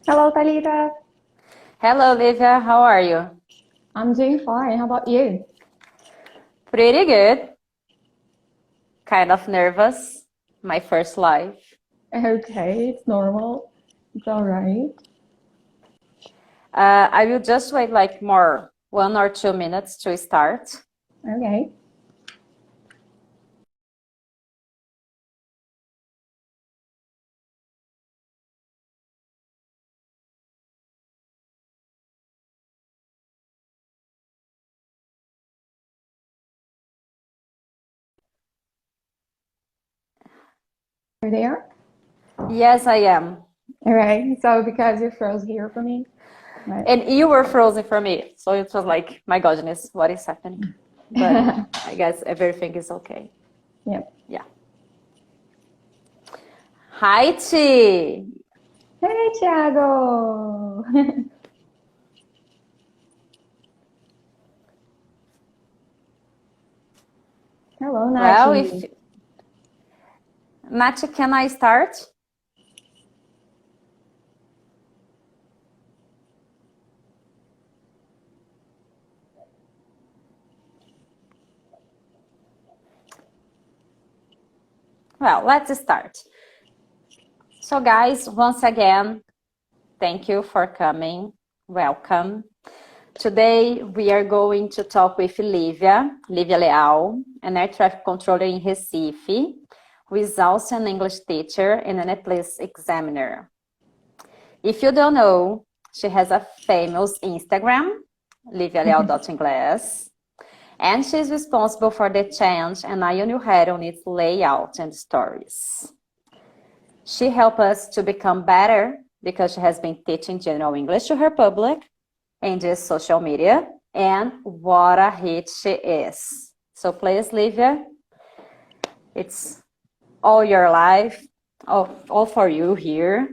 Hello, Talita. Hello, Livia. How are you? I'm doing fine. How about you? Pretty good. Kind of nervous. My first live. Okay, it's normal. It's all right. I will just wait like more 1 or 2 minutes to start. Okay. You're there? Yes, I am. All right. So because you froze here for me, right? And you were frozen for me. So it was like, my goodness, what is happening? But I guess everything is okay. Yep. Yeah. Hi, Chi. Hey, Thiago. Hello, Well, if Nachi. Nachi, can I start? Well, let's start. So, guys, once again, thank you for coming. Welcome. Today, we are going to talk with Livia Leal, an air traffic controller in Recife, who is also an English teacher and an police examiner. If you don't know, she has a famous Instagram, livialeal.inglés, and she's responsible for the change and I knew her on its layout and stories. She helped us to become better because she has been teaching general English to her public in this social media, and what a hit she is. So please, Livia, it's all your life, all for you here.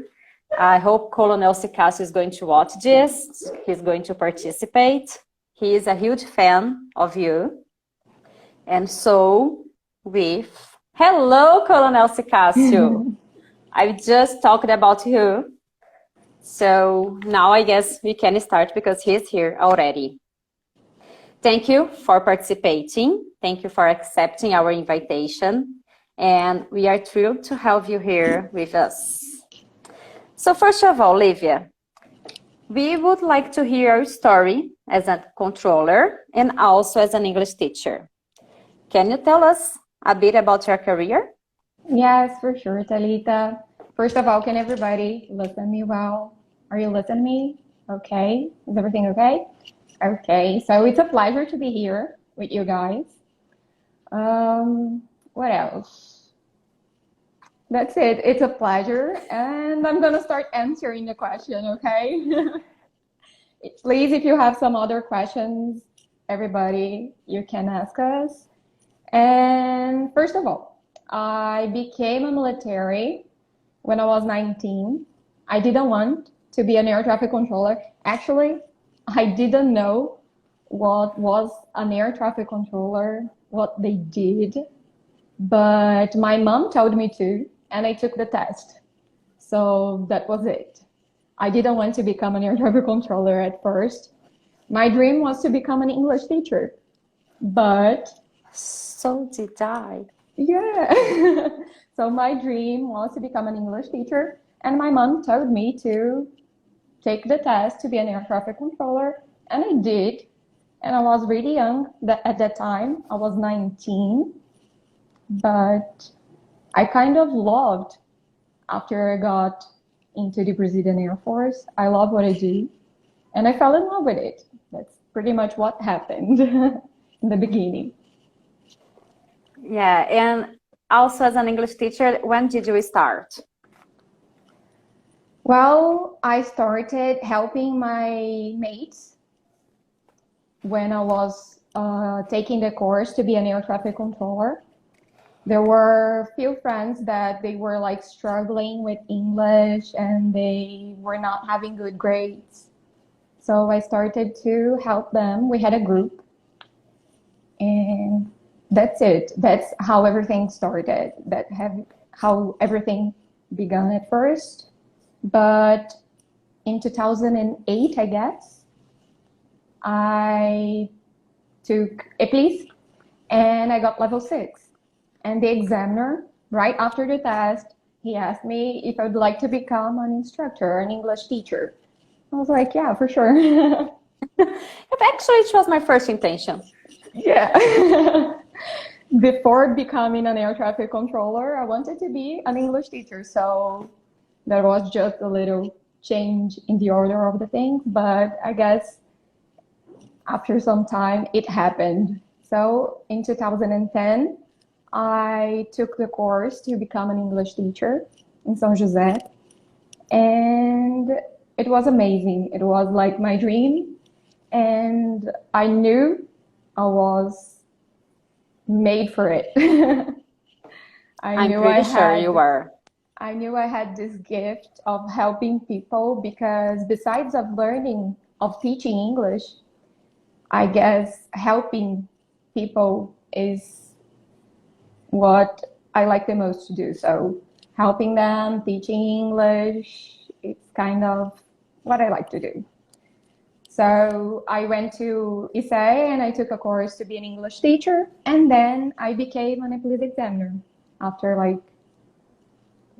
I hope Colonel Sicasso is going to watch this. He's going to participate. He is a huge fan of you. And so hello, Colonel Sicasso. I just talked about you. So now I guess we can start because he's here already. Thank you for participating. Thank you for accepting our invitation. And we are thrilled to have you here with us. So first of all, Livia, we would like to hear your story as a controller and also as an English teacher. Can you tell us a bit about your career? Yes, for sure, Talita. First of all, can everybody listen me well? Are you listening me? Okay. Is everything okay? Okay. So it's a pleasure to be here with you guys. What else? That's it. It's a pleasure. And I'm going to start answering the question, okay? Please, if you have some other questions, everybody, you can ask us. And first of all, I became a military when I was 19. I didn't want to be an air traffic controller. Actually, I didn't know what was an air traffic controller, what they did, but my mom told me to, and I took the test. So that was it. I didn't want to become an air traffic controller at first. My dream was to become an English teacher, but So did I. yeah. So my dream was to become an English teacher, and my mom told me to take the test to be an air traffic controller, and I did. And I was really young at that time. I was 19, but I kind of loved after I got into the Brazilian Air Force. I love what I do, and I fell in love with it. That's pretty much what happened in the beginning. Yeah, and also as an English teacher, when did you start? Well, I started helping my mates when I was taking the course to be an air traffic controller. There were a few friends that they were like struggling with English and they were not having good grades. So I started to help them. We had a group and that's it. That's how everything started. How everything began at first. But in 2008, I guess, I took EPLIS and I got level 6. And the examiner, right after the test, he asked me if I would like to become an instructor, an English teacher. I was like, yeah, for sure. Actually, it was my first intention. Yeah. Before becoming an air traffic controller, I wanted to be an English teacher. So there was just a little change in the order of the things. But I guess after some time, it happened. So in 2010, I took the course to become an English teacher in São José. And it was amazing. It was like my dream. And I knew I was made for it. I'm pretty sure you are. I knew I had this gift of helping people because besides of learning, of teaching English, I guess helping people is what I like the most to do. So helping them, teaching English, it's kind of what I like to do. So I went to ISE and I took a course to be an English teacher, and then I became an EPLIS examiner after like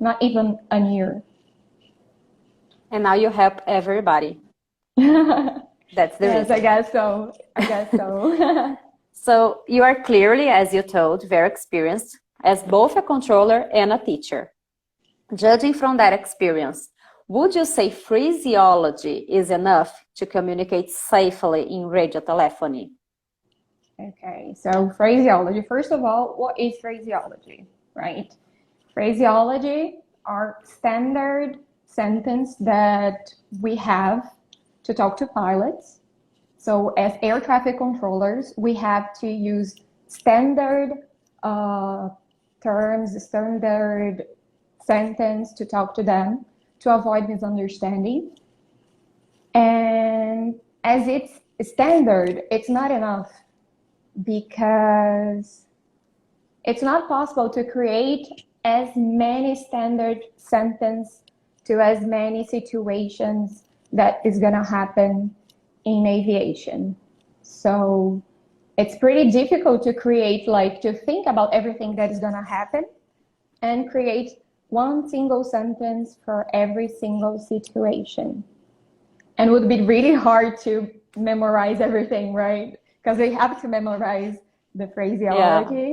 not even a year. And now you help everybody. That's the Yes, reason. I guess so. I guess so. So you are clearly, as you told, very experienced as both a controller and a teacher. Judging from that experience, would you say phraseology is enough to communicate safely in radio telephony? Okay, so phraseology. First of all, what is phraseology, right? Phraseology are standard sentence that we have to talk to pilots. So as air traffic controllers, we have to use standard terms, standard sentence to talk to them to avoid misunderstanding. And as it's standard, it's not enough because it's not possible to create as many standard sentences to as many situations that is going to happen in aviation. So it's pretty difficult to create, like to think about everything that is going to happen and create one single sentence for every single situation. And it would be really hard to memorize everything, right? Because we have to memorize the phraseology. Yeah.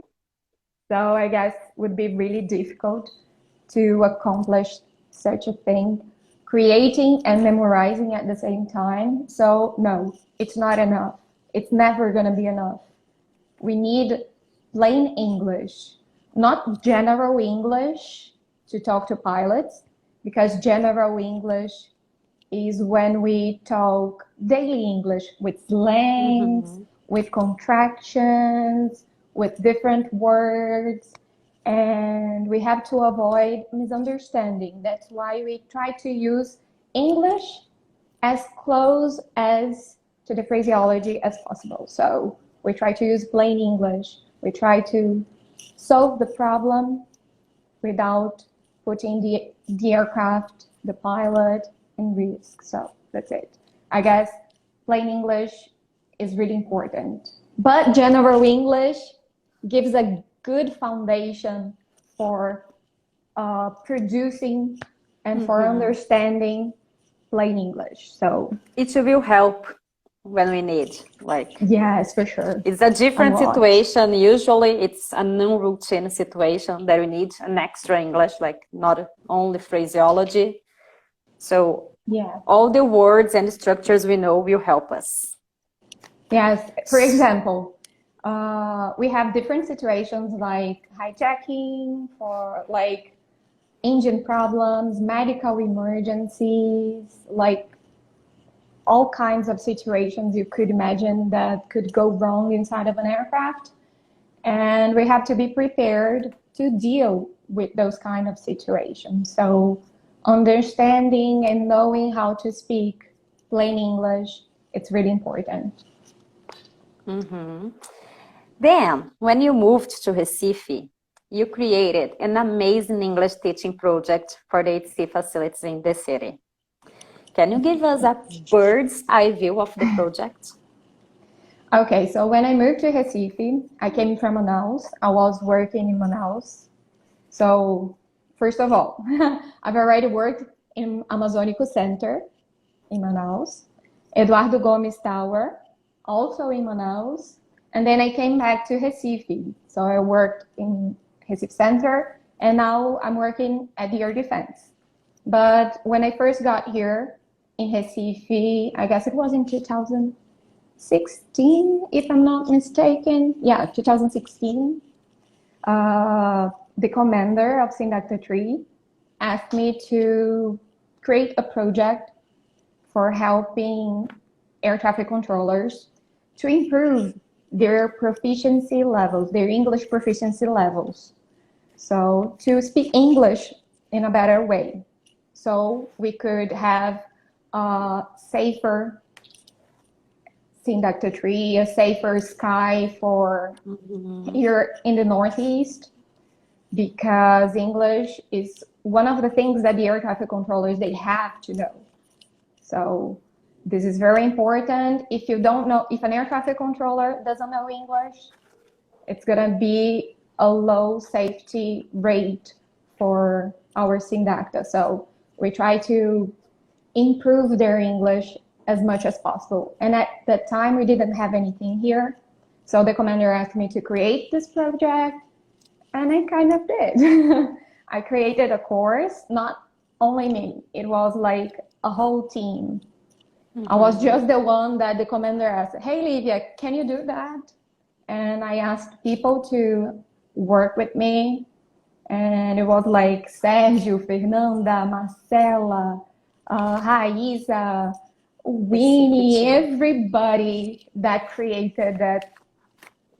So I guess it would be really difficult to accomplish such a thing, creating and memorizing at the same time. So no, it's not enough. It's never going to be enough. We need plain English, not general English to talk to pilots, because general English is when we talk daily English with slangs, with contractions, with different words, and we have to avoid misunderstanding. That's why we try to use English as close as to the phraseology as possible. So we try to use plain English. We try to solve the problem without putting the aircraft, the pilot, in risk. So that's it. I guess plain English is really important. But general English gives a good foundation for producing and for understanding plain English. So it will help when we need, like, yes, for sure. It's a different situation. Usually it's a non-routine situation that we need an extra English, like not only phraseology. So yeah, all the words and structures we know will help us. Yes, for example, we have different situations like hijacking, for like engine problems, medical emergencies, like all kinds of situations you could imagine that could go wrong inside of an aircraft. And we have to be prepared to deal with those kind of situations. So understanding and knowing how to speak plain English, it's really important. Then, when you moved to Recife, you created an amazing English teaching project for the HC facilities in the city. Can you give us a bird's eye view of the project? Okay, so when I moved to Recife, I came from Manaus. I was working in Manaus. So first of all, I've already worked in Amazônico Center in Manaus, Eduardo Gomes Tower, also in Manaus, and then I came back to Recife. So I worked in Recife Center, and now I'm working at the Air Defense. But when I first got here in Recife, I guess it was in 2016, if I'm not mistaken. Yeah, 2016. The commander of Sindacta 3 asked me to create a project for helping air traffic controllers to improve their proficiency levels, their English proficiency levels. So to speak English in a better way. So we could have a safer Sindacta 3, a safer sky for here in the Northeast, because English is one of the things that the air traffic controllers, they have to know. So this is very important. If you don't know, if an air traffic controller doesn't know English, it's gonna be a low safety rate for our Sindacta. So we try to improve their English as much as possible. And at that time, we didn't have anything here. So the commander asked me to create this project, and I kind of did. I created a course, not only me, it was like a whole team. I was just the one that the commander asked, hey, Livia, can you do that? And I asked people to work with me. And it was like Sergio, Fernanda, Marcela, Raíssa, Winnie, everybody that created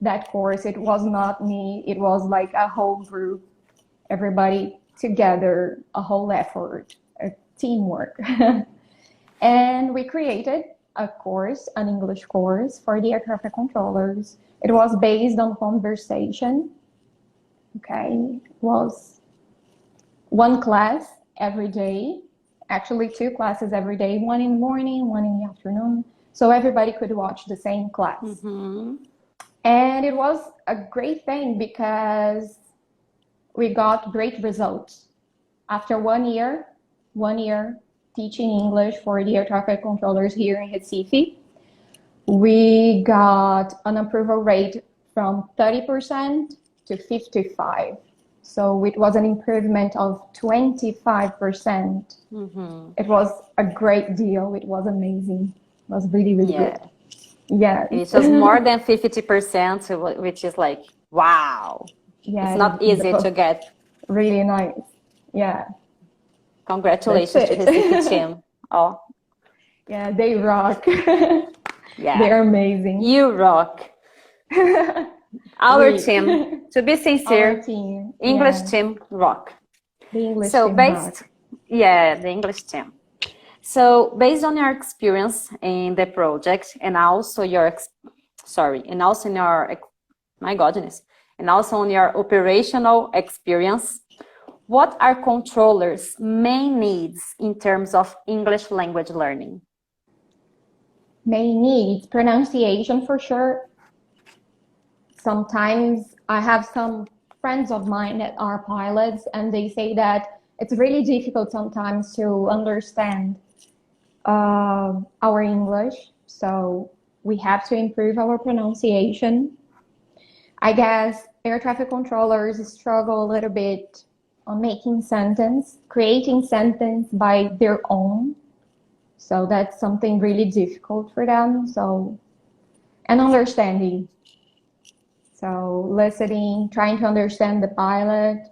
that course. It was not me. It was like a whole group, everybody together, a whole effort, a teamwork. And we created a course, an English course for the air traffic controllers. It was based on conversation. Okay, it was one class every day, actually 2 classes every day, one in the morning, one in the afternoon. So everybody could watch the same class. And it was a great thing because we got great results. After 1 year teaching English for the air traffic controllers here in Recife, we got an approval rate from 30% to 55%. So it was an improvement of 25%. It was a great deal. It was amazing. It was really, really good. Yeah. It was more than 50%, which is like, wow. Yeah, it's not easy to get. Really nice. Yeah. Congratulations to Recife team. Oh. Yeah, they rock. Yeah. They're amazing. You rock. Our team, to be sincere, our team. English team rock. The English team rock. Yeah, the English team. So based on your experience in the project and also on your operational experience, what are controllers' main needs in terms of English language learning? Main needs, pronunciation for sure. Sometimes I have some friends of mine that are pilots, and they say that it's really difficult sometimes to understand our English. So we have to improve our pronunciation. I guess air traffic controllers struggle a little bit on creating sentence by their own. So that's something really difficult for them. So, and understanding. So listening, trying to understand the pilot,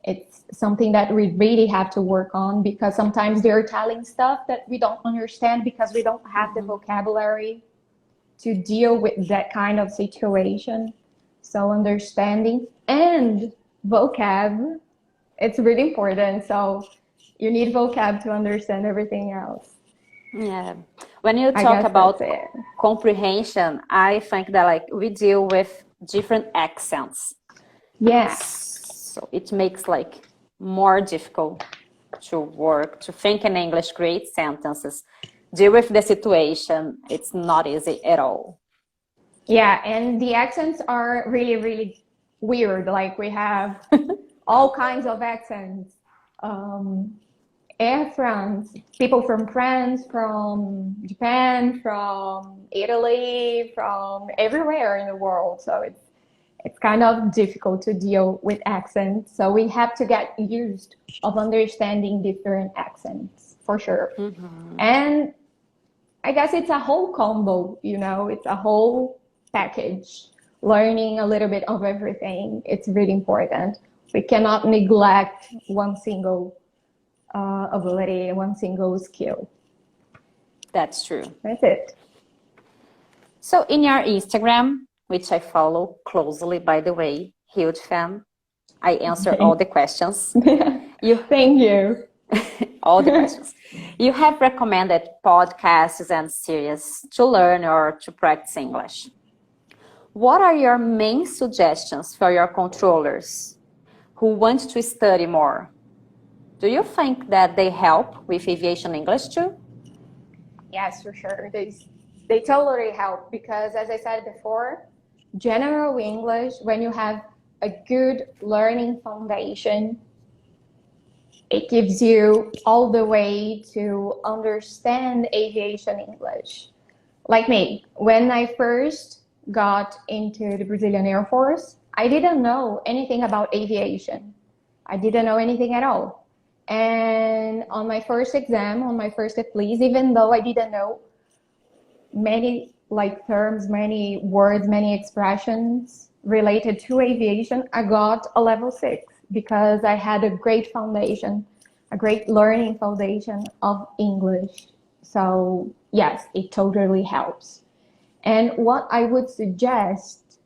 it's something that we really have to work on, because sometimes they're telling stuff that we don't understand because we don't have the vocabulary to deal with that kind of situation. So understanding and vocab, it's really important. So you need vocab to understand everything else. Yeah. When you talk about comprehension, I think that we deal with different accents. Yes. So it makes more difficult. to work, to think in English, create sentences, deal with the situation. It's not easy at all. Yeah, and the accents are really, really weird. Like we have all kinds of accents. Air France, people from France, from Japan, from Italy, from everywhere in the world. So it's kind of difficult to deal with accents. So we have to get used of understanding different accents for sure. And I guess it's a whole combo, it's a whole package. Learning a little bit of everything, it's really important. We cannot neglect one single ability, one single skill. That's true. That's it. So in your Instagram, which I follow closely, by the way, huge fan, I answer all the questions. Thank you. All the questions. You have recommended podcasts and series to learn or to practice English. What are your main suggestions for your controllers who want to study more? Do you think that they help with aviation English too? Yes, for sure. They totally help because, as I said before, general English, when you have a good learning foundation, it gives you all the way to understand aviation English. Like me, when I first got into the Brazilian Air Force, I didn't know anything about aviation. I didn't know anything at all. And on my first exam, on my first police, even though I didn't know many terms, many words, many expressions related to aviation, I got a level 6 because I had a great foundation, a great learning foundation of English. So yes, it totally helps. And what I would suggest,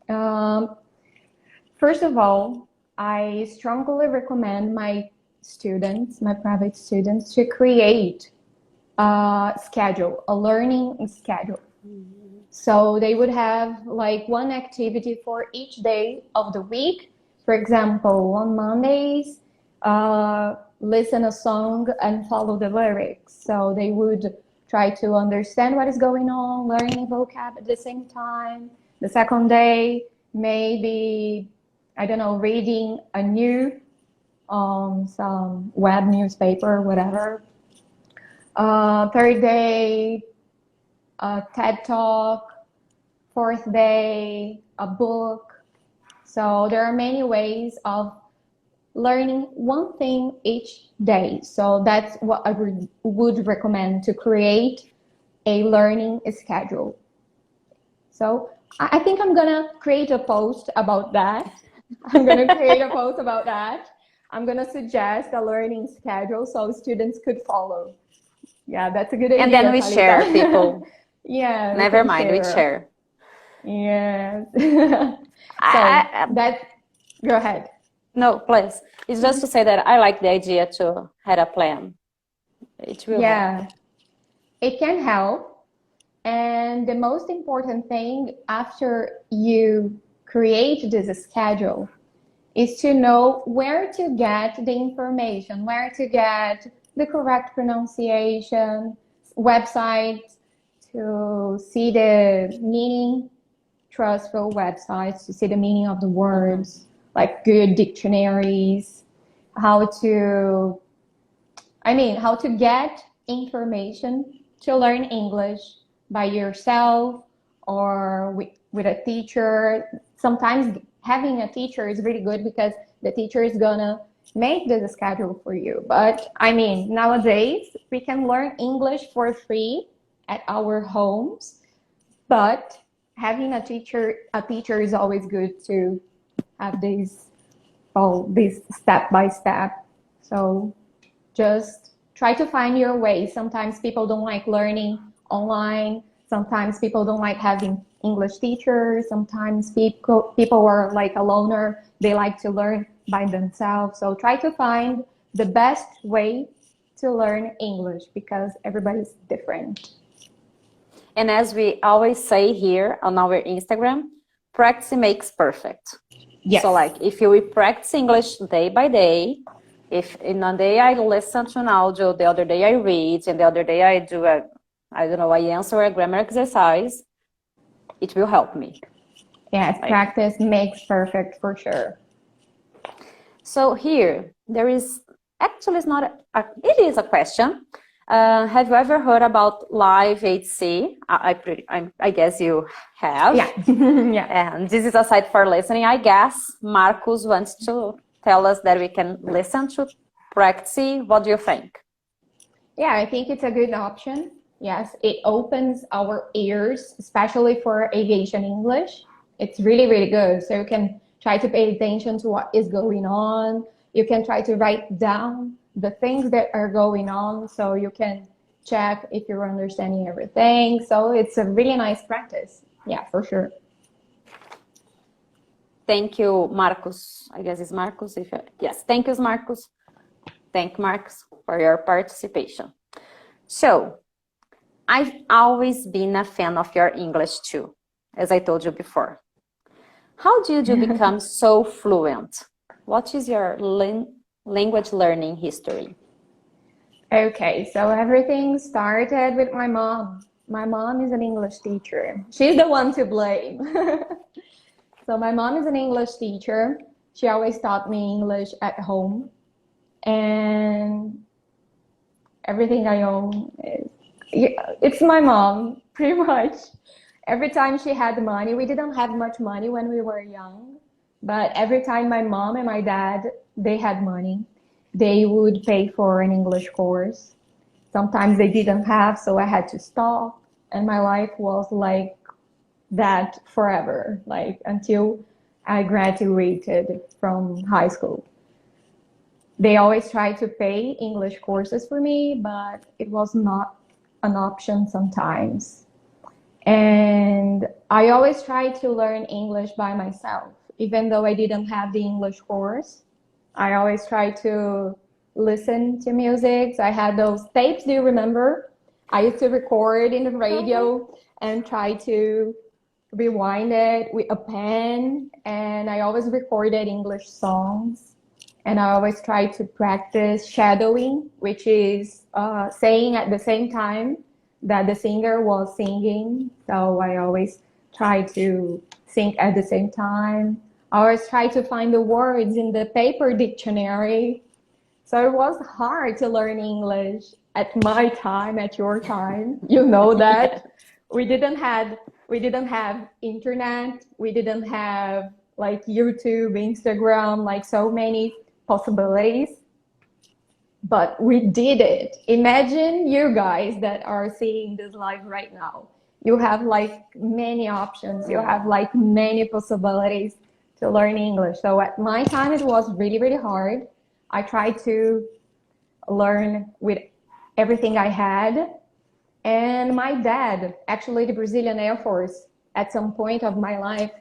first of all, I strongly recommend my students, my private students, to create a schedule, a learning schedule. So they would have like one activity for each day of the week. For example, on Mondays, listen a song and follow the lyrics. So they would try to understand what is going on, learning vocab at the same time. The second day, maybe, I don't know, reading a new some web newspaper, whatever. Third day, a TED Talk. Fourth day, a book. So there are many ways of learning one thing each day. So that's what I would recommend, to create a learning schedule. So I think I'm gonna create a post about that. I'm gonna suggest a learning schedule so students could follow. Yeah, that's a good idea. And then we share, people. Yeah. Never mind, we share. Yes. Go ahead. No, please. It's just to say that I like the idea to have a plan. It will help. It can help. And the most important thing after you create this schedule is to know where to get the information, where to get the correct pronunciation, websites to see the meaning, trustful websites to see the meaning of the words, like good dictionaries, how to get information to learn English by yourself or with a teacher. Sometimes having a teacher is really good because the teacher is gonna make the schedule for you. But nowadays we can learn English for free at our homes, but having a teacher is always good to have these step by step. So just try to find your way. Sometimes people don't like learning online. Sometimes people don't like having English teachers. Sometimes people are like a loner. They like to learn by themselves. So try to find the best way to learn English because everybody's different. And as we always say here on our Instagram, practice makes perfect. Yes. So if you practice English day by day, If in a day I listen to an audio, the other day I read, and the other day I do I answer a grammar exercise, it will help me. Yes, Like, practice makes perfect for sure. so here, there is, actually it's not it is a question. Have you ever heard about Live HC? I guess you have. Yeah. Yeah. And this is a site for listening. I guess Marcus wants to tell us that we can listen to practice. What do you think? Yeah, I think it's a good option. Yes, it opens our ears, especially for aviation English. It's really, really good. So you can try to pay attention to what is going on. You can try to write down the things that are going on so you can check if you're understanding everything. So it's a really nice practice. Yeah, for sure. Thank you, Marcus. I guess it's Marcus. Yes, thank you, Marcus. Thank Marcus for your participation. So, I've always been a fan of your English too, as I told you before. How did you become so fluent? What is your language learning history? Okay, so everything started with my mom. My mom is an English teacher. She's the one to blame. So my mom is an English teacher. She always taught me English at home, and everything I own is, yeah, it's my mom, pretty much. Every time she had money, we didn't have much money when we were young, but every time my mom and my dad, they had money, they would pay for an English course. Sometimes they didn't have, so I had to stop, and my life was like that forever, like until I graduated from high school. They always tried to pay English courses for me, but it was not an option sometimes. And I always tried to learn English by myself, even though I didn't have the English course. I always tried to listen to music. So I had those tapes, do you remember? I used to record in the radio and try to rewind it with a pen. And I always recorded English songs. And I always try to practice shadowing, which is saying at the same time that the singer was singing. So I always try to sing at the same time. I always try to find the words in the paper dictionary. So it was hard to learn English at my time, at your time. You know that we didn't have internet. We didn't have like YouTube, Instagram, like so many possibilities, but we did it. Imagine you guys that are seeing this live right now. You have like many options. You have like many possibilities to learn English. So at my time, it was really, really hard. I tried to learn with everything I had. And my dad, actually the Brazilian Air Force, at some point of my life,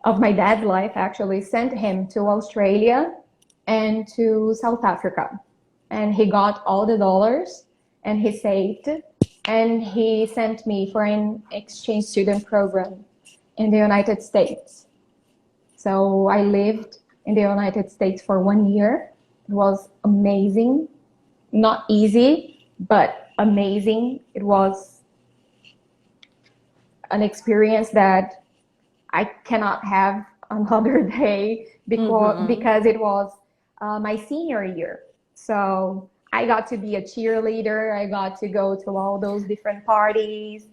of my dad's life actually, sent him to Australia and to South Africa. And he got all the dollars and he saved, and he sent me for an exchange student program in the United States. So I lived in the United States for 1 year. It was amazing. Not easy, but amazing. It was an experience that I cannot have another day because it was my senior year. So I got to be a cheerleader. I got to go to all those different parties.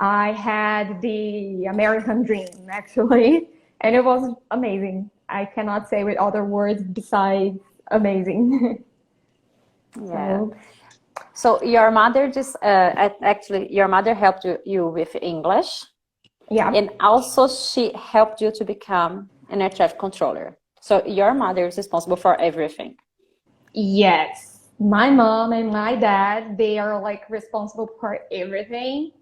I had the American dream, actually, and it was amazing. I cannot say with other words besides amazing. Yeah. So, So your mother just actually your mother helped you with English, yeah. and also she helped you to become an air traffic controller. So your mother is responsible for everything. Yes. My mom and my dad, they are like responsible for everything.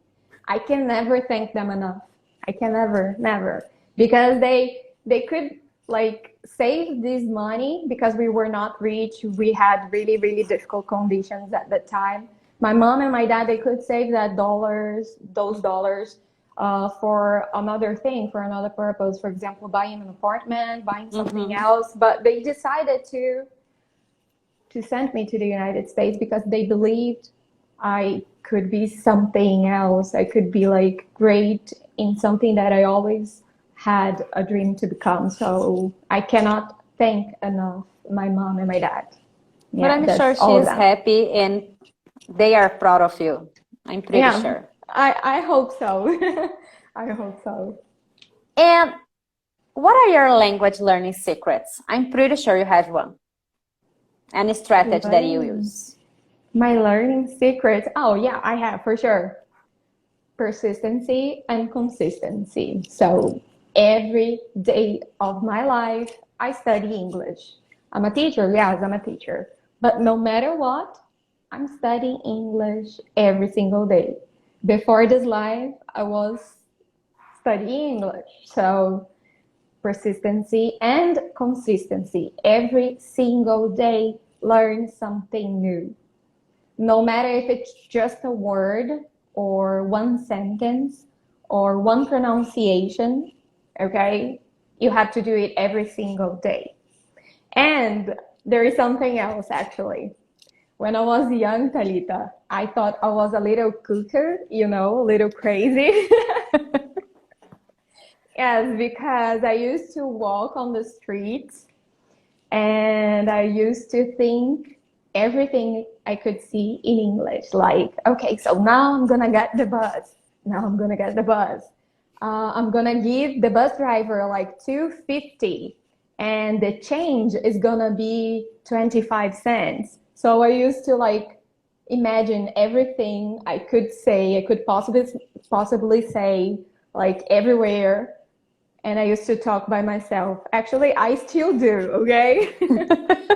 I can never thank them enough. I can never. Because they could like save this money because we were not rich. We had really, really difficult conditions at the time. My mom and my dad, they could save those dollars for another thing, for another purpose. For example, buying an apartment, buying something else. But they decided to to send me to the United States because they believed I could be something else. I could be like great in something that I always had a dream to become. So I cannot thank enough my mom and my dad. But Yeah, I'm sure that's all of she's them. happy and they are proud of you. I'm pretty Yeah, sure. I hope so. I hope so. And what are your language learning secrets? I'm pretty sure you have one. Any strategy that you Learning. use? My learning secrets. Oh, yeah, I have for sure. Persistency and consistency. So every day of my life, I study English. I'm a teacher, yes, I'm a teacher. But no matter what, I'm studying English every single day. Before this life, I was studying English. So persistency and consistency. Every single day, learn something new. No matter if it's just a word or one sentence or one pronunciation, okay? You have to do it every single day. And there is something else actually. When I was young, Talita, I thought I was a little cuckoo, a little crazy. Yes, because I used to walk on the streets and I used to think everything I could see in English. Like, okay, so now I'm gonna get the bus. Now I'm gonna get the bus. I'm gonna give the bus driver like 250, and the change is gonna be 25 cents. So I used to like imagine everything I could say, I could possibly say like everywhere, and I used to talk by myself. Actually, I still do, okay?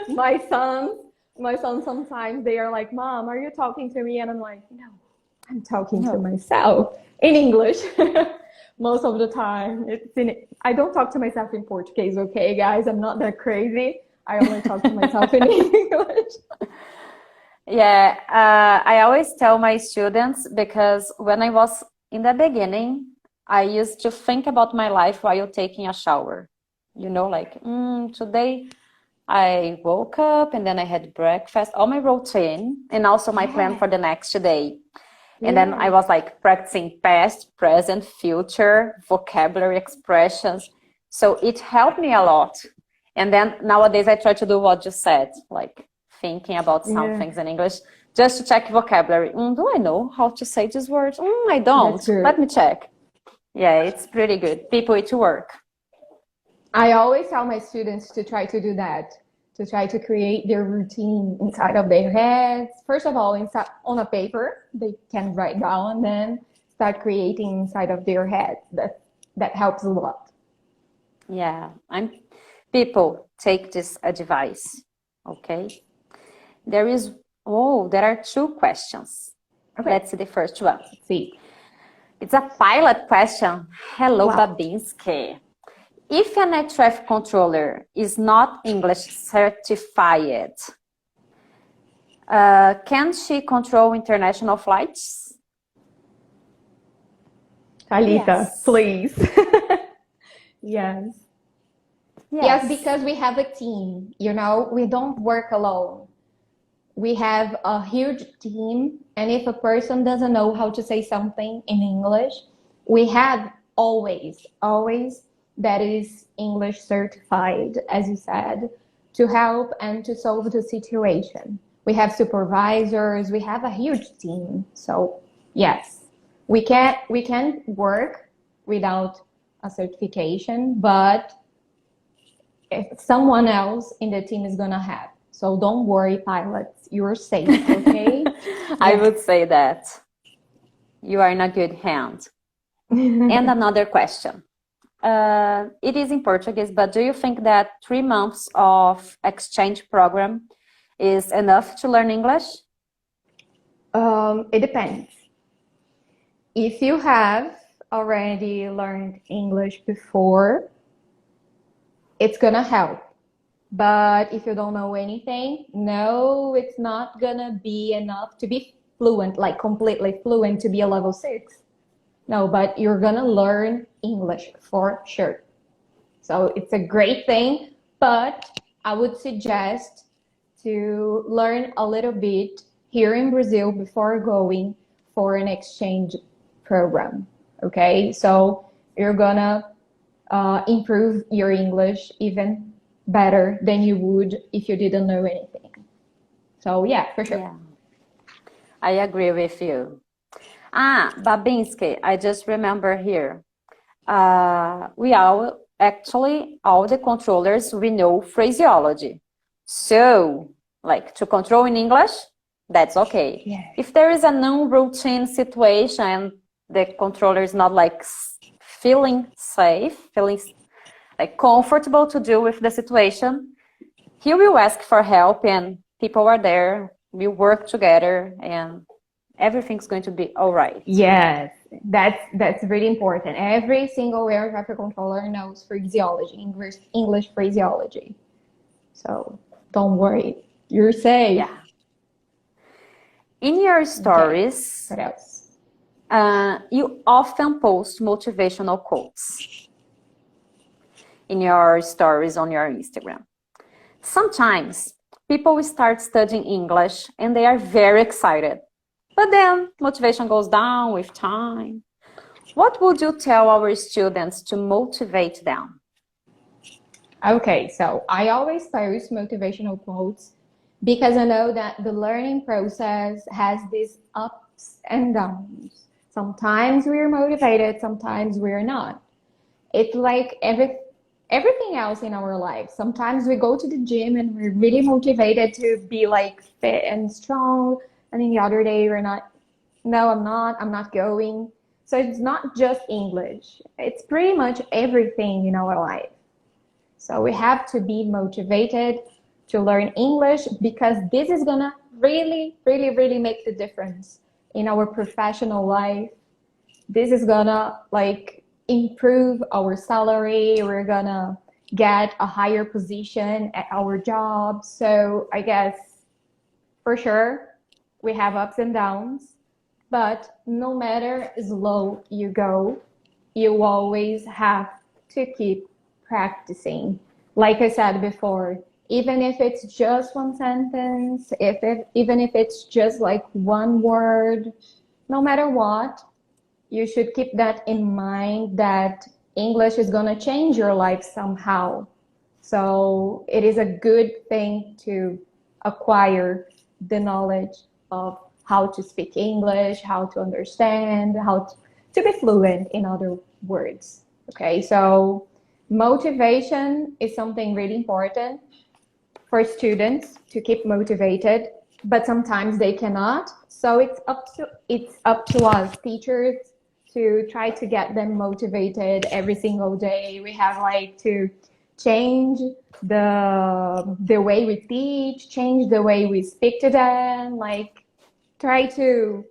my sons, my sons sometimes they are like, "Mom, are you talking to me?" And I'm like, "No, I'm talking to No. myself in English." Most of the time, I don't talk to myself in Portuguese, okay, guys? I'm not that crazy. I only talk to myself in English. Yeah, I always tell my students because when I was in the beginning, I used to think about my life while taking a shower. Like, today I woke up and then I had breakfast, all my routine, and also my plan Yeah, for the next day. And then I yes, was like practicing past, present, future, vocabulary expressions. So it helped me a lot. And then nowadays I try to do what you said, like thinking about some yeah, things in English, just to check vocabulary. Do I know how to say this word? I that's don't. good. Let me check. Yeah, it's pretty good. People, it work. I always tell my students to try to do that, to try to create their routine inside of their heads. First of all, inside on a paper, they can write down and then start creating inside of their heads. That helps a lot. Yeah, people take this advice. Okay. There are two questions. Okay, Let's see the first one. let's see. It's a pilot question. Hello, Wow. Babinski. If an air traffic controller is not English certified, can she control international flights? Talita, Yes. please. Yes. Yes, Yes. because we have a team, we don't work alone. We have a huge team, and if a person doesn't know how to say something in English, we have always that is English certified, as you said, to help and to solve the situation. We have supervisors, we have a huge team. So yes, we can work without a certification, but someone else in the team is gonna have. So don't worry, pilots, you're safe, okay? I Yeah. would say that you are in a good hand. And another question. It is in Portuguese, but do you think that 3 months of exchange program is enough to learn English? It depends. If you have already learned English before, it's gonna help. But if you don't know anything, no, it's not gonna be enough to be fluent, like completely fluent to be a level 6. No, but you're gonna learn English for sure. So it's a great thing, but I would suggest to learn a little bit here in Brazil before going for an exchange program. Okay, so you're gonna improve your English even better than you would if you didn't know anything. So yeah, for sure. Yeah, I agree with you. Babinski, I just remember here. We all actually, all the controllers, we know phraseology. So, like to control in English, that's okay. Yeah. If there is a non-routine situation, the controller is not like feeling safe, feeling like comfortable to deal with the situation, he will ask for help and people are there, we work together and everything's going to be all right. Yes, that's really important. Every single air traffic controller knows phraseology, English phraseology. So don't worry, you're safe. Yeah. In your stories, What else? You often post motivational quotes in your stories on your Instagram. Sometimes people start studying English and they are very excited, but then motivation goes down with time. What would you tell our students to motivate them? Okay, so I always post motivational quotes because I know that the learning process has these ups and downs. Sometimes we're motivated, sometimes we're not. It's like everything else in our life. Sometimes we go to the gym and we're really motivated to be like fit and strong, and then the other day we're not. No, I'm not going. So it's not just English. It's pretty much everything in our life. So we have to be motivated to learn English because this is gonna really, really, really make the difference in our professional life. This is gonna like improve our salary. We're gonna get a higher position at our job. So I guess for sure we have ups and downs, but no matter as low you go, you always have to keep practicing. Like I said before, even if it's just one sentence, even if it's just like one word, no matter what, you should keep that in mind that English is going to change your life somehow. So it is a good thing to acquire the knowledge of how to speak English, how to understand, how to be fluent in other words. Okay, so motivation is something really important for students to keep motivated, but sometimes they cannot. So it's up to us teachers to try to get them motivated every single day. We have like to change the way we teach, change the way we speak to them, like try to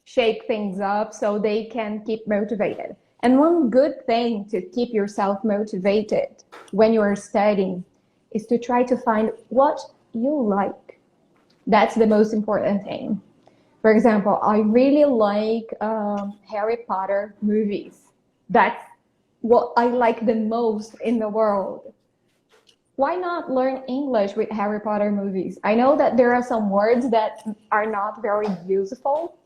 shake things up so they can keep motivated. And one good thing to keep yourself motivated when you are studying is to try to find what you like. That's the most important thing. For example, I really like Harry Potter movies. That's what I like the most in the world. Why not learn English with Harry Potter movies? I know that there are some words that are not very useful,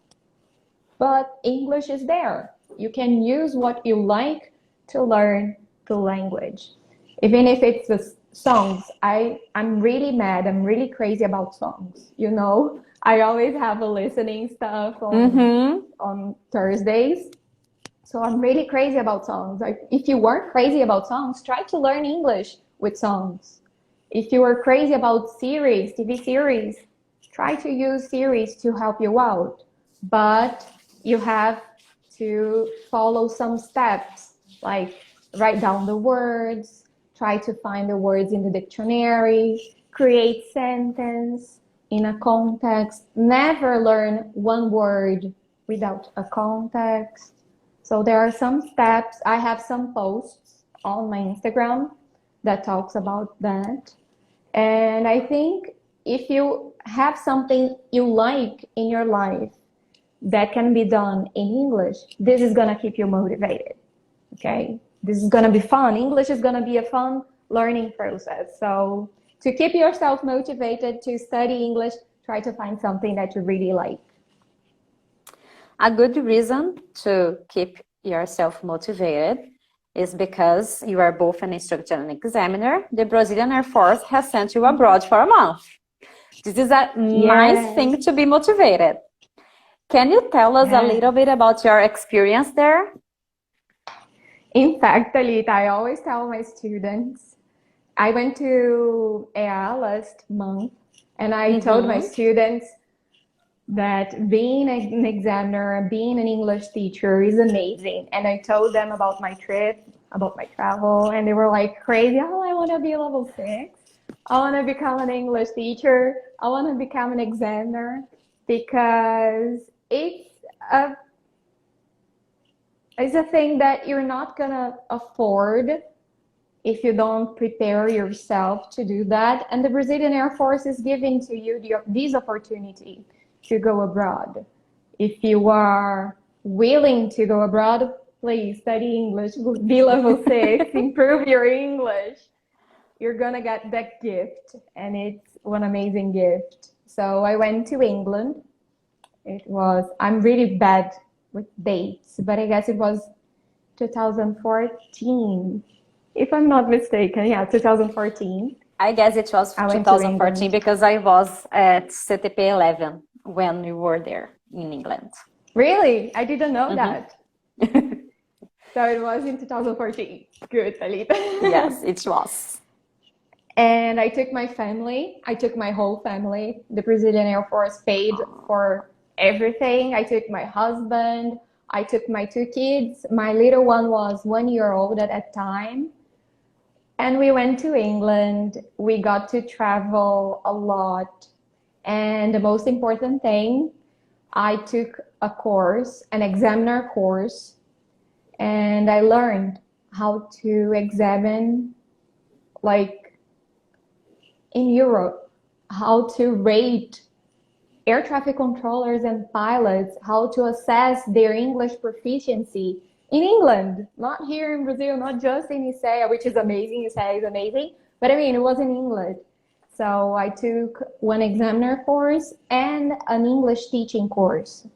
but English is there. You can use what you like to learn the language. Even if it's the songs, I'm really mad, I'm really crazy about songs. You know, I always have a listening stuff on Thursdays. So I'm really crazy about songs. Like, if you weren't crazy about songs, try to learn English with songs. If you are crazy about series, TV series, try to use series to help you out. But you have to follow some steps, like write down the words, try to find the words in the dictionary, create sentence in a context. Never learn one word without a context. So there are some steps. I have some posts on my Instagram that talks about that. And I think if you have something you like in your life that can be done in English, this is going to keep you motivated. Okay? This is going to be fun. English is going to be a fun learning process. So to keep yourself motivated to study English, try to find something that you really like. A good reason to keep yourself motivated is because you are both an instructor and examiner. The Brazilian Air Force has sent you abroad for a month. This is a nice thing to be motivated. Can you tell us a little bit about your experience there? In fact, Talita, I always tell my students, I went to EA last month, and I told my students that being an examiner, being an English teacher is amazing. And I told them about my trip, about my travel, and they were like crazy. Oh, I want to be level 6. I want to become an English teacher. I want to become an examiner, because it's a thing that you're not gonna afford if you don't prepare yourself to do that. And the Brazilian Air Force is giving to you this opportunity to go abroad. If you are willing to go abroad, please study English, be level 6, improve your English. You're gonna get that gift, and it's one amazing gift. So I went to England. I'm really bad with dates, but I guess it was 2014, if I'm not mistaken. Yeah, 2014. I guess it was 2014 because I was at CTP 11 when we were there in England. Really? I didn't know that. So it was in 2014. Good, Alita. Yes, it was. And I took my family. I took my whole family. The Brazilian Air Force paid for everything. I took my husband. I took my 2 kids. My little one was 1 year old at that time. And we went to England. We got to travel a lot. And the most important thing, I took a course, an examiner course, and I learned how to examine, like in Europe, how to rate air traffic controllers and pilots, how to assess their English proficiency in England, not here in Brazil, not just in ICEA, which is amazing. ICEA is amazing, but I mean, it was in England. So I took one examiner course and an English teaching course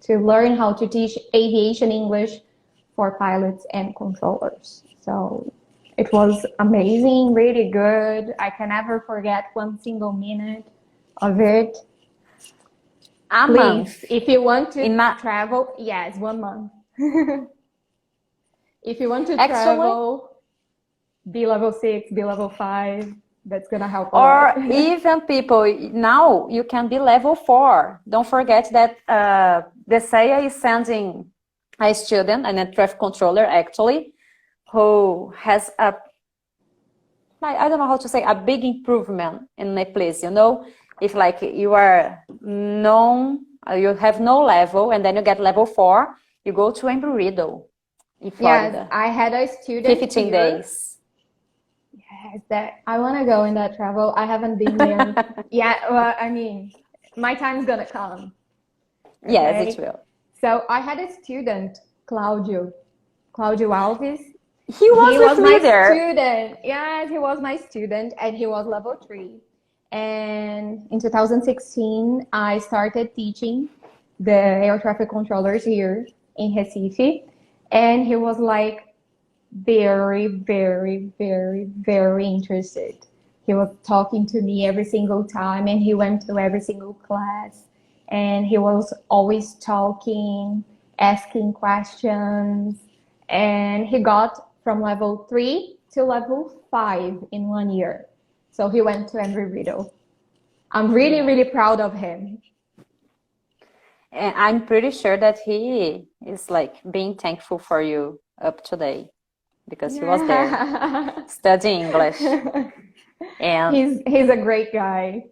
to learn how to teach aviation English for pilots and controllers. So it was amazing, really good. I can never forget one single minute of it. Please, if you want to travel, yes, 1 month. If you want to travel, be level 6, be level 5. That's gonna help a lot. Or even people, now you can be level 4. Don't forget that the SEA is sending a student, an air traffic controller actually, who has I don't know how to say, a big improvement in a place, you know? If like you are you have no level and then you get level 4, you go to Embry-Riddle in Florida. Yes, I had a student 15 days. Yes, that I want to go in that travel. I haven't been there. Yeah, well, I mean, my time's gonna come. Okay? Yes, it will. So I had a student, Claudio Alves. He was my student. Yes, he was my student, and he was level 3. And in 2016, I started teaching the air traffic controllers here in Recife, and he was like very, very, very, very interested. He was talking to me every single time, and he went to every single class, and he was always talking, asking questions, and he got from level 3 to level 5 in 1 year. So he went to Embry-Riddle. I'm really, really proud of him. And I'm pretty sure that he is like being thankful for you up today, because he was there studying English. And he's a great guy.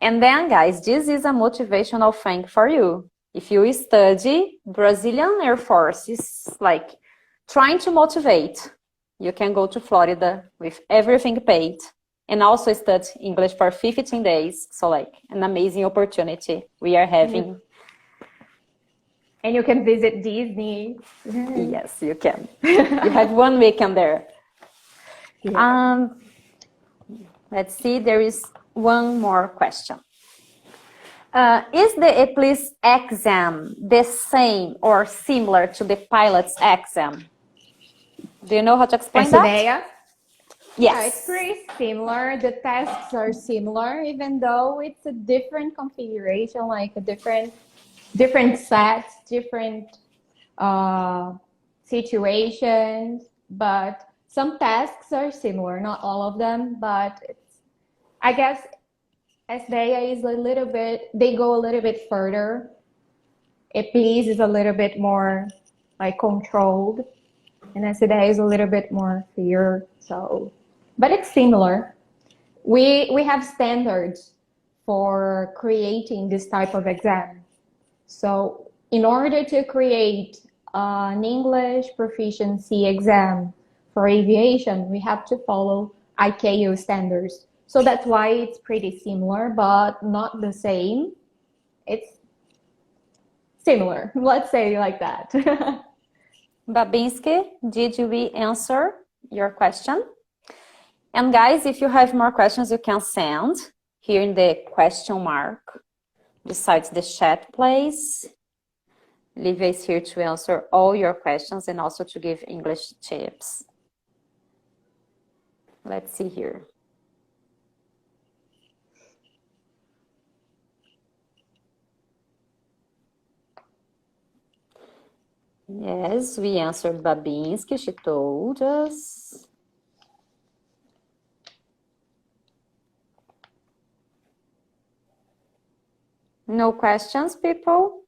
And then, guys, this is a motivational thing for you. If you study, Brazilian Air Force is like trying to motivate. You can go to Florida with everything paid and also study English for 15 days. So like an amazing opportunity we are having. And you can visit Disney. Yes, you can. You have 1 weekend there. Yeah. Let's see, there is one more question. Is the EPLIS exam the same or similar to the pilot's exam? Do you know how to explain that? Asudea? Yeah, it's Yes. pretty similar. The tasks are similar, even though it's a different configuration, like a different sets, different situations. But some tasks are similar, not all of them. But I guess Asudea is a little bit. They go a little bit further. Eplis is a little bit more like controlled, and Asudea is a little bit more clear. So, but it's similar. We have standards for creating this type of exam. So in order to create an English proficiency exam for aviation, we have to follow ICAO standards. So that's why it's pretty similar, but not the same. It's similar, let's say like that. Babinski, did we answer your question? And guys, if you have more questions, you can send here in the question mark besides the chat place. Livia is here to answer all your questions and also to give English tips. Let's see here. Yes, we answered Babinski, she told us. No questions, people?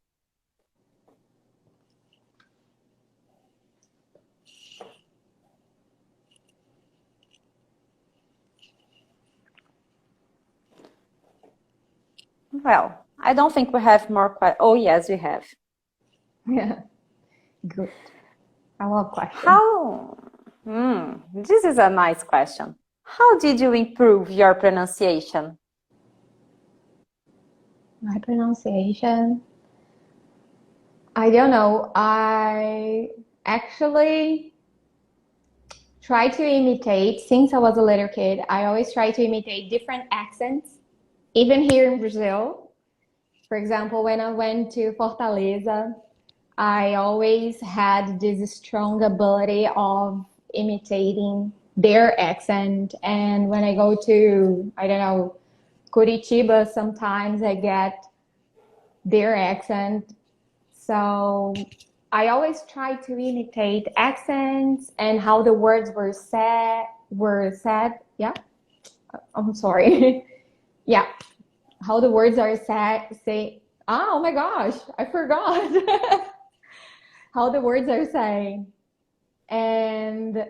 Well, I don't think we have more questions. Oh, yes, we have. Yeah, good. I love questions. This is a nice question. How did you improve your pronunciation? My pronunciation, I don't know. I actually try to imitate, since I was a little kid, I always try to imitate different accents, even here in Brazil. For example, when I went to Fortaleza, I always had this strong ability of imitating their accent. And when I go to, I don't know, Curitiba, sometimes I get their accent. So I always try to imitate accents and how the words were said. Yeah, I'm sorry. Yeah, how the words are said. Say, oh my gosh, I forgot how the words are saying. And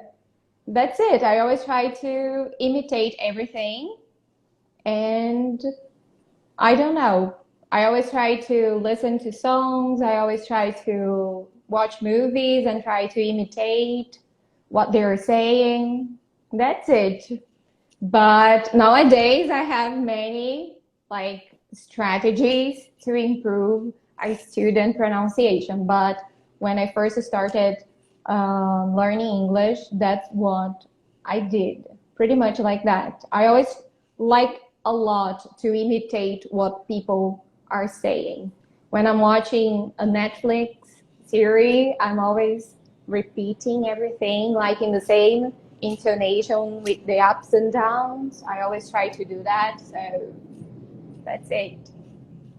that's it. I always try to imitate everything. And I don't know. I always try to listen to songs. I always try to watch movies and try to imitate what they're saying. That's it. But nowadays, I have many like strategies to improve a student pronunciation. But when I first started learning English, that's what I did. Pretty much like that. I always like a lot to imitate what people are saying. When I'm watching a Netflix series, I'm always repeating everything like in the same intonation with the ups and downs. I always try to do that. So that's it.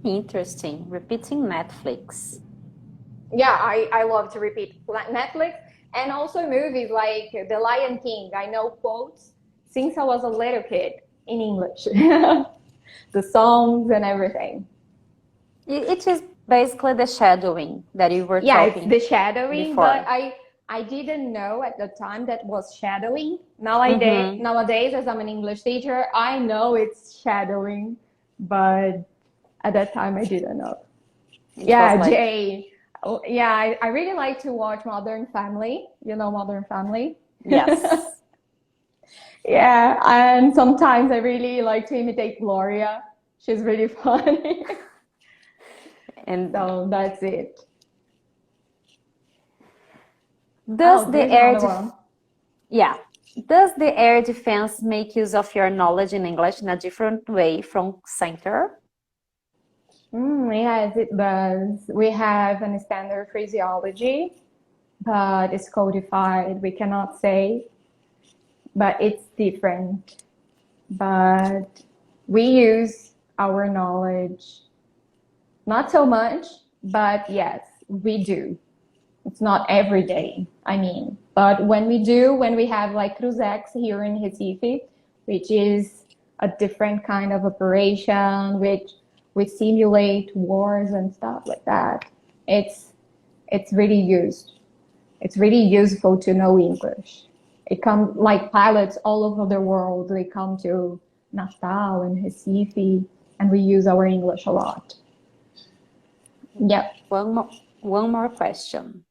Interesting. Repeating Netflix. Yeah, I love to repeat Netflix and also movies like The Lion King. I know quotes since I was a little kid in English. The songs and everything. It is basically the shadowing that you were Yeah, it's talking the shadowing, before. but I didn't know at the time that was shadowing. Nowadays, as I'm an English teacher, I know it's shadowing, but at that time I didn't know. Yeah, like... Jay. Oh, yeah, I really like to watch Modern Family. You know Modern Family? Yes. Yeah, and sometimes I really like to imitate Gloria. She's really funny. And so that's it. Does the there's air another one. Yeah. Does the air defense make use of your knowledge in English in a different way from center? Yes, it does. We have a standard phraseology, but it's codified. We cannot say, but it's different. But we use our knowledge, not so much, but yes, we do. It's not every day, I mean. But when we do, when we have like Cruzex here in Recife, which is a different kind of operation, which we simulate wars and stuff like that, it's really used. It's really useful to know English. It comes like pilots all over the world, they come to Natal and Recife, and we use our English a lot. Yep. One more question.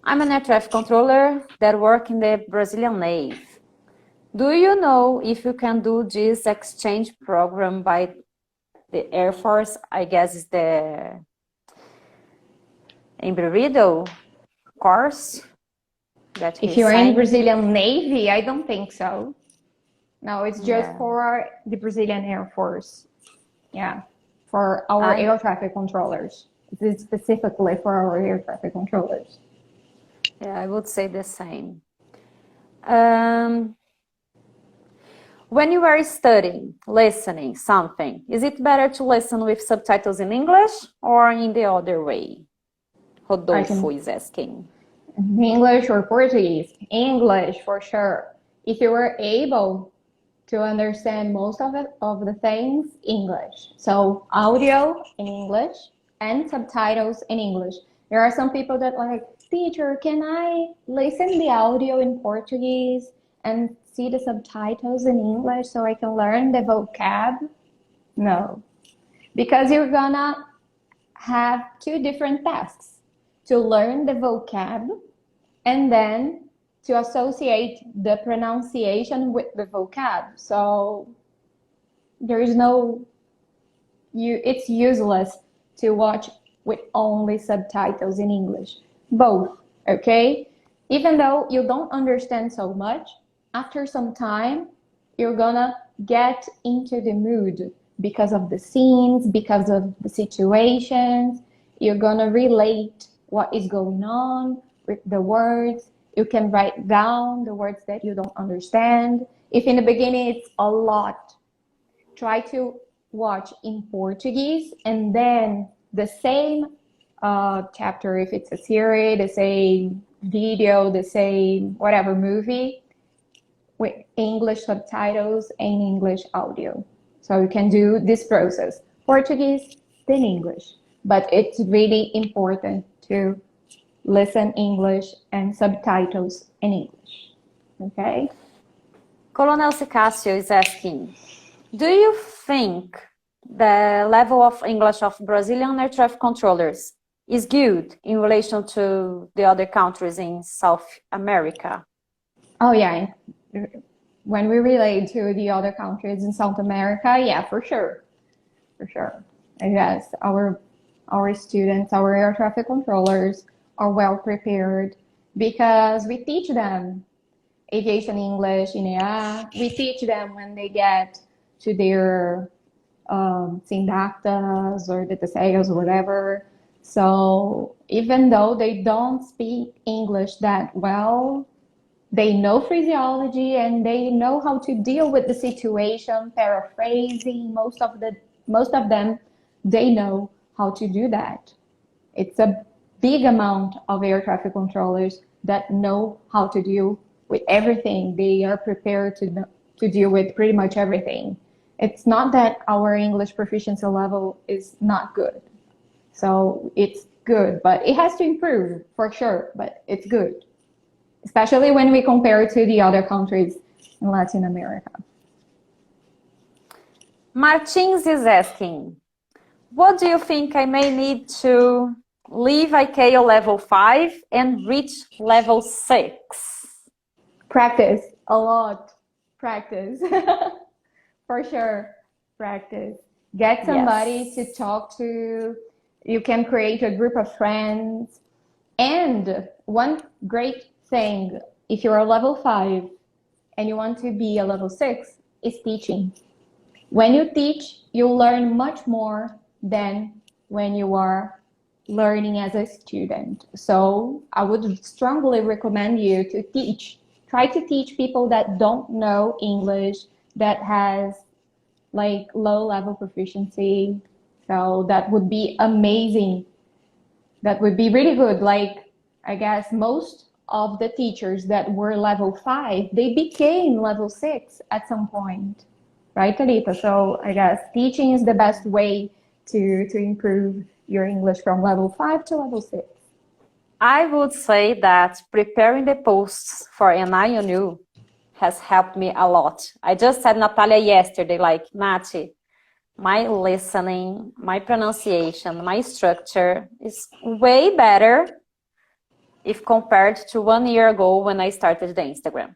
I'm an air traffic controller that work in the Brazilian Navy. Do you know if you can do this exchange program by the Air Force? I guess it's the Embrevido course that If he's you're in saying. Brazilian Navy, I don't think so. No, it's just Yeah. for the Brazilian Air Force. Yeah, for our air traffic controllers. It's specifically for our air traffic controllers. Yeah, I would say the same. When you are studying, listening something, is it better to listen with subtitles in English or in the other way? Rodolfo is asking. English or Portuguese? English for sure. If you were able to understand most of the things, English. So audio in English and subtitles in English. There are some people that like, teacher, can I listen the audio in Portuguese and see the subtitles in English so I can learn the vocab? No, because you're gonna have two different tasks: to learn the vocab and then to associate the pronunciation with the vocab. So there is no, it's useless to watch with only subtitles in English. Both, okay? Even though you don't understand so much, after some time, you're gonna get into the mood because of the scenes, because of the situations. You're gonna relate what is going on with the words. You can write down the words that you don't understand. If in the beginning it's a lot, try to watch in Portuguese and then the same chapter, if it's a series, the same video, the same whatever movie, with English subtitles and English audio. So you can do this process, Portuguese, then English. But it's really important to listen English and subtitles in English, okay? Colonel Sicasio is asking, do you think the level of English of Brazilian air traffic controllers is good in relation to the other countries in South America? Oh yeah, when we relate to the other countries in South America, yeah, for sure. And yes, our students, our air traffic controllers are well prepared because we teach them aviation English in EA. We teach them when they get to their sindactas or the TSEAs or whatever. So even though they don't speak English that well, they know phraseology and they know how to deal with the situation, paraphrasing. Most of them, they know how to do that. It's a big amount of air traffic controllers that know how to deal with everything. They are prepared to deal with pretty much everything. It's not that our English proficiency level is not good. So it's good, but it has to improve for sure, but it's good, especially when we compare to the other countries in Latin America. Martins is asking, what do you think I may need to leave ICAO level 5 and reach level 6? Practice, a lot. Practice. For sure, practice. Get somebody to talk to. You can create a group of friends. And one great thing, if you're a level 5 and you want to be a level 6, is teaching. When you teach, you learn much more than when you are learning as a student. So I would strongly recommend you to teach. Try to teach people that don't know English, that has like low level proficiency. So that would be amazing. That would be really good. Like, I guess most of the teachers that were level 5, they became level 6 at some point, right, Talita? So I guess teaching is the best way to improve your English from level 5 to level 6. I would say that preparing the posts for an IONU has helped me a lot. I just said Natalia yesterday, like, Nati, my listening, my pronunciation, my structure is way better if compared to 1 year ago when I started the Instagram.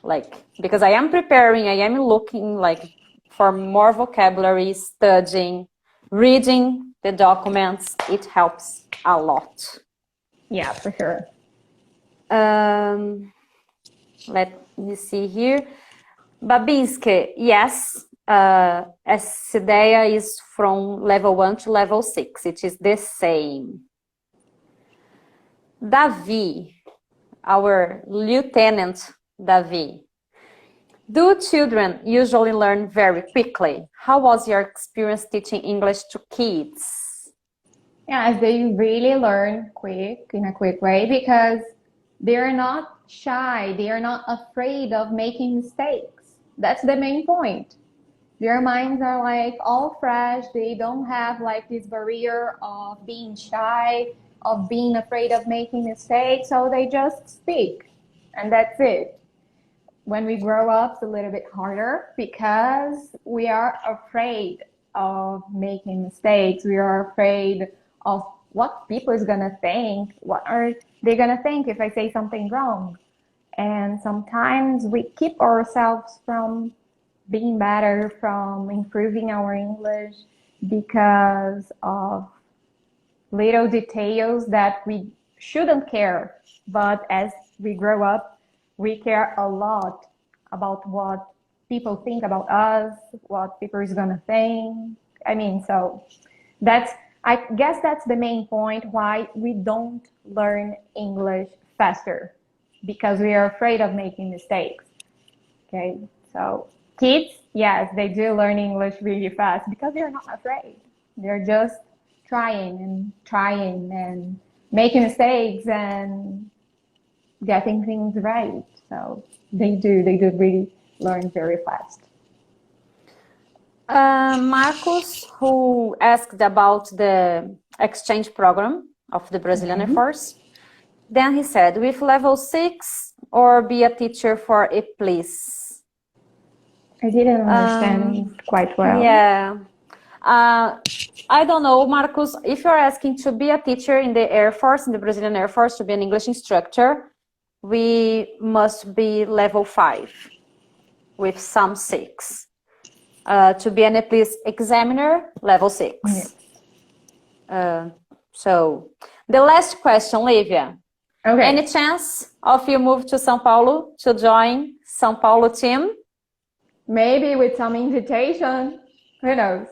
Like, because I am preparing, I am looking like for more vocabulary, studying, reading the documents. It helps a lot. Yeah, for sure. Let me see here. Babinski, yes, Essa is from level 1 to level 6. It is the same. Davi, our Lieutenant Davi. Do children usually learn very quickly? How was your experience teaching English to kids? Yeah, they really learn in a quick way because they're not shy. They are not afraid of making mistakes. That's the main point. Their minds are like all fresh. They don't have like this barrier of being shy, of being afraid of making mistakes. So they just speak and that's it. When we grow up, it's a little bit harder because we are afraid of making mistakes. We are afraid of what people is gonna think. What are they gonna think if I say something wrong? And sometimes we keep ourselves from being better, from improving our English because of little details that we shouldn't care. But as we grow up, we care a lot about what people think about us, what people is gonna think. I mean, so I guess that's the main point why we don't learn English faster, because we are afraid of making mistakes. Okay, so kids, yes, they do learn English really fast because they're not afraid. They're just trying and making mistakes and getting things right. So they do really learn very fast. Marcos, who asked about the exchange program of the Brazilian Air Force. Then he said, with level 6 or be a teacher for a police? I didn't understand quite well. Yeah. I don't know, Marcos, if you're asking to be a teacher in the Air Force, in the Brazilian Air Force, to be an English instructor, we must be level 5 with some 6. To be an police examiner, level 6. Yes. So the last question, Livia. Okay. Any chance of you move to São Paulo to join São Paulo team? Maybe with some invitation. Who knows?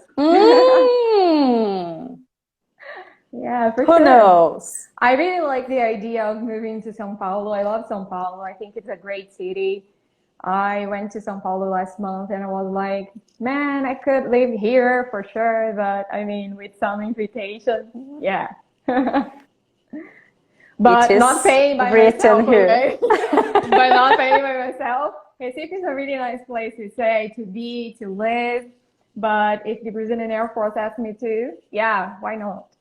Yeah, for sure. Who knows? I really like the idea of moving to São Paulo. I love São Paulo. I think it's a great city. I went to São Paulo last month and I was like, man, I could live here for sure. But I mean, with some invitation, yeah. But not paying by myself, here. Okay? But not paying by myself. Recife is a really nice place to stay, to be, to live. But if the Brazilian Air Force asks me to, yeah, why not?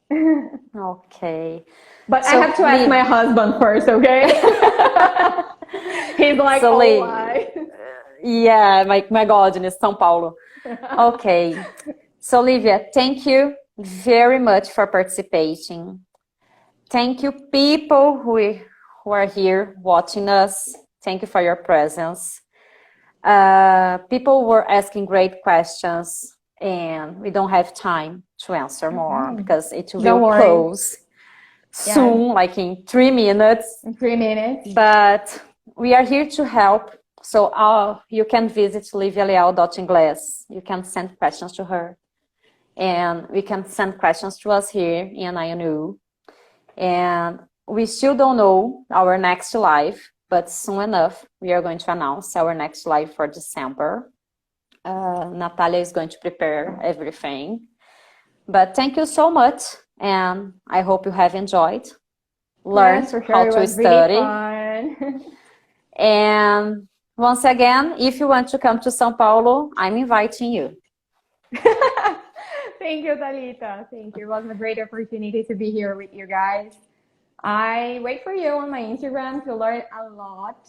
Okay. But so I have to ask my husband first, okay? He's like, so oh, why? Yeah, my God, in São Paulo. Okay. So, Livia, thank you very much for participating. Thank you, people who are here watching us. Thank you for your presence. People were asking great questions, and we don't have time to answer more because it will close. soon, like in 3 minutes. In 3 minutes. But we are here to help. So you can visit livialeal.inglés. You can send questions to her. And we can send questions to us here in INU. And we still don't know our next live, but soon enough, we are going to announce our next live for December. Natalia is going to prepare everything. But thank you so much. And I hope you have enjoyed. Learn Yes, for sure. how It to was study. really fun. And once again, if you want to come to São Paulo, I'm inviting you. Thank you, Talita. Thank you. It was a great opportunity to be here with you guys. I wait for you on my Instagram to learn a lot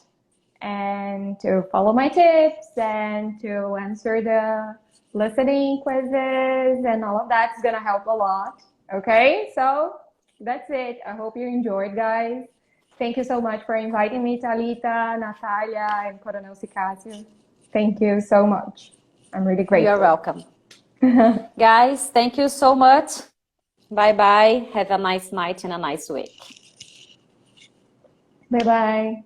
and to follow my tips and to answer the listening quizzes and all of that's gonna help a lot. Okay, so that's it. I hope you enjoyed, guys. Thank you so much for inviting me, Talita, Natalia, and Coronel Sicasio. Thank you so much. I'm really grateful. You're welcome. Guys, thank you so much. Bye-bye. Have a nice night and a nice week. Bye-bye.